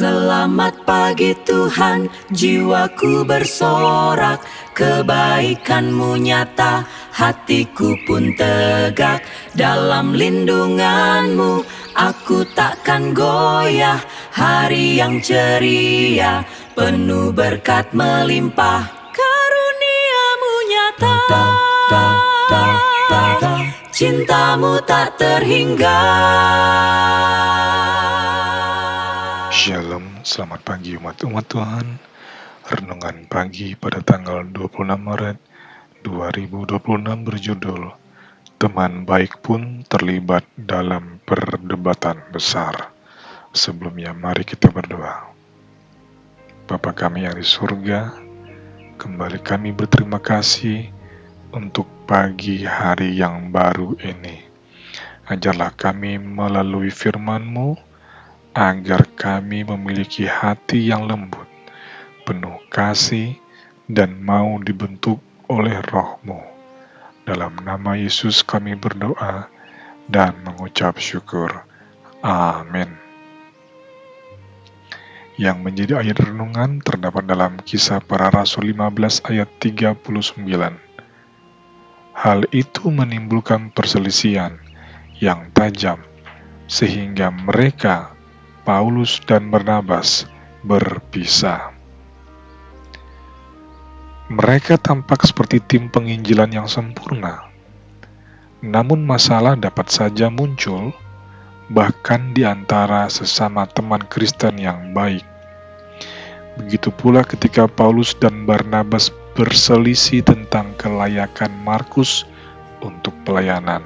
Selamat pagi Tuhan, jiwaku bersorak, kebaikan-Mu nyata, hatiku pun tegak. Dalam lindungan-Mu, aku takkan goyah. Hari yang ceria, penuh berkat melimpah, karunia-Mu nyata. Cinta-Mu tak terhingga. Shalom, selamat pagi umat Tuhan. Renungan pagi pada tanggal 26 Maret 2026 berjudul Teman baik pun terlibat dalam perdebatan besar. Sebelumnya mari kita berdoa. Bapa kami yang di surga, kembali kami berterima kasih untuk pagi hari yang baru ini. Ajarlah kami melalui firman-Mu agar kami memiliki hati yang lembut, penuh kasih, dan mau dibentuk oleh Roh-Mu. Dalam nama Yesus kami berdoa dan mengucap syukur. Amin. Yang menjadi ayat renungan terdapat dalam Kisah Para Rasul 15 ayat 39. Hal itu menimbulkan perselisihan yang tajam, sehingga mereka, Paulus dan Barnabas, berpisah. Mereka tampak seperti tim penginjilan yang sempurna. Namun masalah dapat saja muncul, bahkan di antara sesama teman Kristen yang baik. Begitu pula ketika Paulus dan Barnabas berselisih tentang kelayakan Markus untuk pelayanan.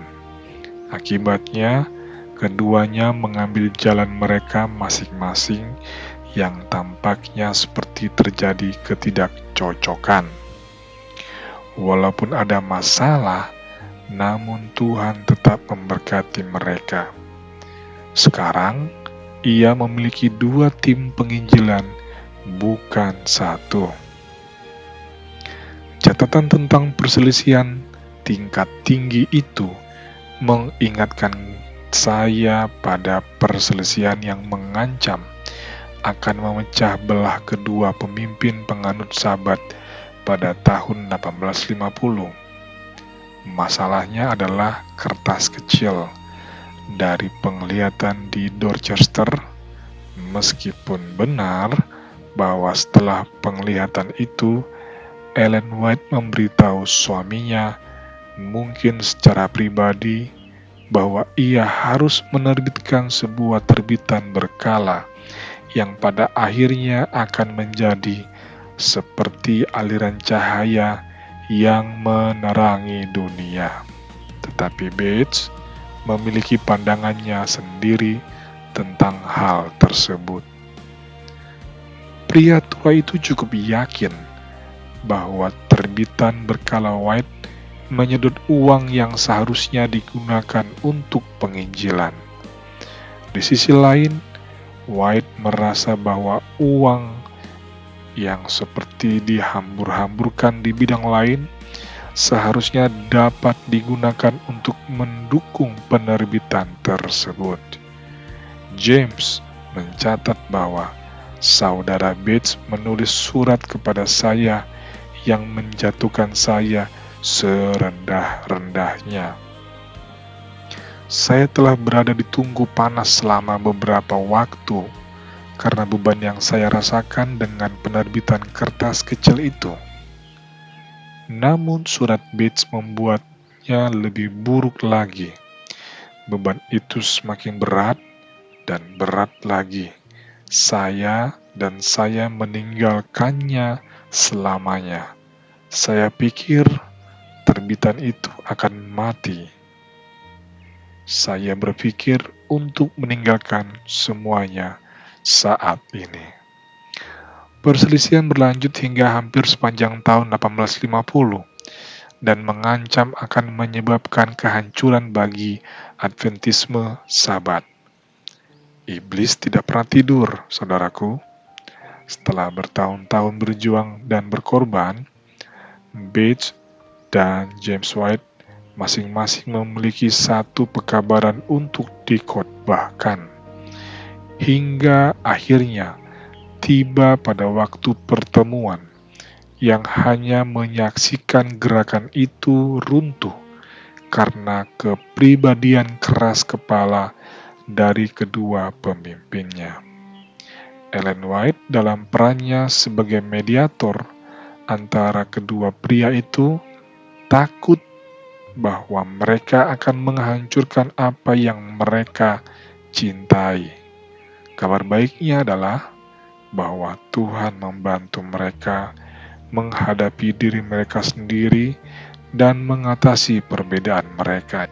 Akibatnya, keduanya mengambil jalan mereka masing-masing yang tampaknya seperti terjadi ketidakcocokan. Walaupun ada masalah, namun Tuhan tetap memberkati mereka. Sekarang, Ia memiliki 2 tim penginjilan, bukan 1. Catatan tentang perselisihan tingkat tinggi itu mengingatkan saya pada perselisihan yang mengancam akan memecah belah kedua pemimpin penganut Sabat pada tahun 1850. Masalahnya adalah kertas kecil dari penglihatan di Dorchester, meskipun benar bahwa setelah penglihatan itu Ellen White memberitahu suaminya, mungkin secara pribadi, bahwa ia harus menerbitkan sebuah terbitan berkala yang pada akhirnya akan menjadi seperti aliran cahaya yang menerangi dunia. Tetapi Bates memiliki pandangannya sendiri tentang hal tersebut. Pria tua itu cukup yakin bahwa terbitan berkala White menyedot uang yang seharusnya digunakan untuk penginjilan. Di sisi lain, White merasa bahwa uang yang seperti dihambur-hamburkan di bidang lain seharusnya dapat digunakan untuk mendukung penerbitan tersebut. James mencatat bahwa saudara Bates menulis surat kepada saya yang menjatuhkan saya serendah-rendahnya. Saya telah berada di tungku panas selama beberapa waktu karena beban yang saya rasakan dengan penerbitan kertas kecil itu. Namun surat Bates membuatnya lebih buruk lagi. Beban itu semakin berat dan berat lagi. Saya meninggalkannya selamanya. Saya pikir terbitan itu akan mati. Saya berpikir untuk meninggalkan semuanya saat ini. Perselisihan berlanjut hingga hampir sepanjang tahun 1850 dan mengancam akan menyebabkan kehancuran bagi Adventisme Sabat. Iblis tidak pernah tidur, saudaraku. Setelah bertahun-tahun berjuang dan berkorban, Bates dan James White masing-masing memiliki satu pekabaran untuk dikhotbahkan. Hingga akhirnya tiba pada waktu pertemuan yang hanya menyaksikan gerakan itu runtuh karena kepribadian keras kepala dari kedua pemimpinnya. Ellen White dalam perannya sebagai mediator antara kedua pria itu takut bahwa mereka akan menghancurkan apa yang mereka cintai. Kabar baiknya adalah bahwa Tuhan membantu mereka menghadapi diri mereka sendiri dan mengatasi perbedaan mereka.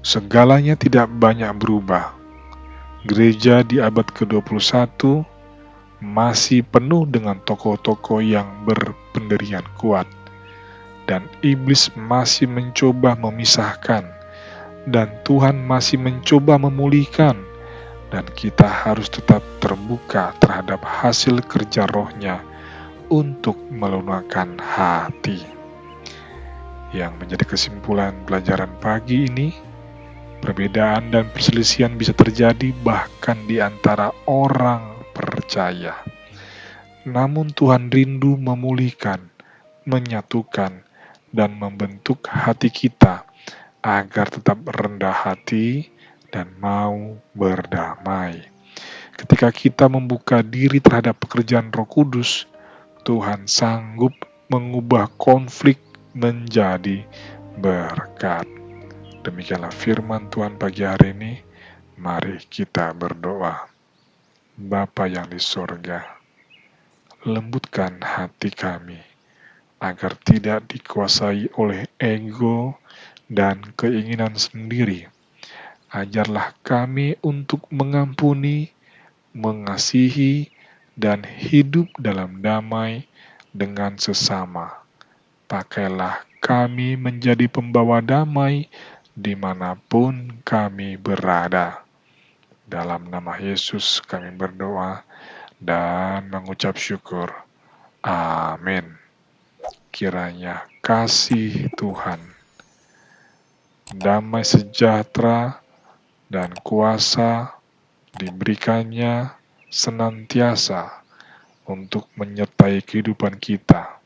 Segalanya tidak banyak berubah. Gereja di abad ke-21 masih penuh dengan tokoh-tokoh yang berpendirian kuat, dan iblis masih mencoba memisahkan, dan Tuhan masih mencoba memulihkan, dan kita harus tetap terbuka terhadap hasil kerja rohnya untuk melunakkan hati. Yang menjadi kesimpulan pelajaran pagi ini, perbedaan dan perselisihan bisa terjadi bahkan di antara orang percaya. Namun Tuhan rindu memulihkan, menyatukan, dan membentuk hati kita agar tetap rendah hati dan mau berdamai. Ketika kita membuka diri terhadap pekerjaan Roh Kudus, Tuhan sanggup mengubah konflik menjadi berkat. Demikianlah firman Tuhan pagi hari ini. Mari kita berdoa. Bapa yang di sorga, lembutkan hati kami agar tidak dikuasai oleh ego dan keinginan sendiri. Ajarlah kami untuk mengampuni, mengasihi, dan hidup dalam damai dengan sesama. Pakailah kami menjadi pembawa damai dimanapun kami berada. Dalam nama Yesus kami berdoa dan mengucap syukur. Amin. Kiranya kasih Tuhan, damai sejahtera, dan kuasa diberikannya senantiasa untuk menyertai kehidupan kita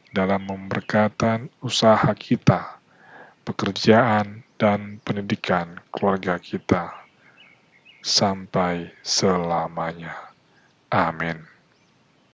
dalam memberkatan usaha kita, pekerjaan, dan pendidikan keluarga kita sampai selamanya. Amin.